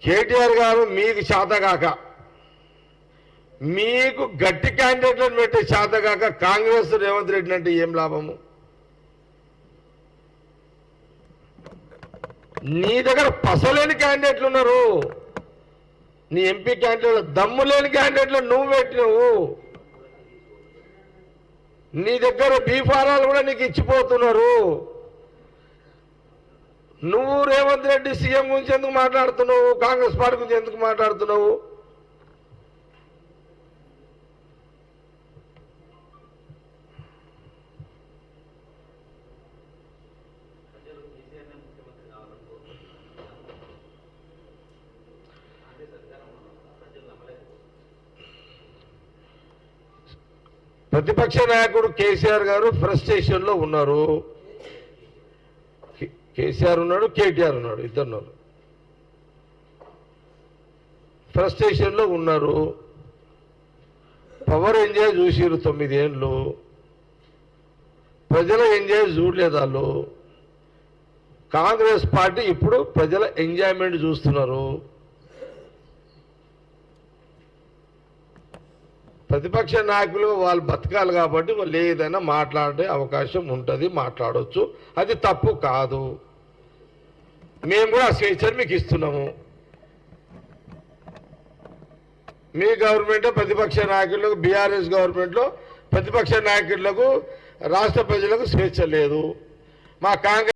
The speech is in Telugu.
కేటీఆర్ గారు మీకు చేతగాక, మీకు గట్టి క్యాండిడేట్లను పెట్టే చేతగాక కాంగ్రెస్ రేవంత్ రెడ్డి అంటే ఏం లాభము? నీ దగ్గర పసలేని క్యాండిడేట్లు ఉన్నారు. నీ ఎంపీ క్యాండిడేట్లు దమ్ము లేని క్యాండిడేట్లు నువ్వు పెట్టినవు. నీ దగ్గర బీఫారాలు కూడా నీకు ఇచ్చిపోతున్నారు. నువ్వు రేవంత్ రెడ్డి సీఎం గురించి ఎందుకు మాట్లాడుతున్నావు? కాంగ్రెస్ పార్టీ గురించి ఎందుకు మాట్లాడుతున్నావు? ప్రతిపక్ష నాయకుడు కేసీఆర్ గారు ఫ్రస్ట్రేషన్లో ఉన్నారు. కేసీఆర్ ఉన్నాడు, కేటీఆర్ ఉన్నాడు, ఇద్దరున్నారు. ఫ్రస్ట్రేషన్లో ఉన్నారు. పవర్ ఎంజాయ్ చూసిరు 9 ఏళ్ళు. ప్రజల ఎంజాయ్ చూడలేదు వాళ్ళు. కాంగ్రెస్ పార్టీ ఇప్పుడు ప్రజల ఎంజాయ్మెంట్ చూస్తున్నారు. ప్రతిపక్ష నాయకులు వాళ్ళు బతకాలి కాబట్టి వాళ్ళు ఏదైనా మాట్లాడే అవకాశం ఉంటుంది, మాట్లాడవచ్చు. అది తప్పు కాదు. మేము కూడా ఆ స్వేచ్ఛను మీకు ఇస్తున్నాము. మీ గవర్నమెంట్లో ప్రతిపక్ష నాయకులకు, బీఆర్ఎస్ గవర్నమెంట్లో ప్రతిపక్ష నాయకులకు, రాష్ట్ర ప్రజలకు స్వేచ్ఛ లేదు. మా కాంగ్రెస్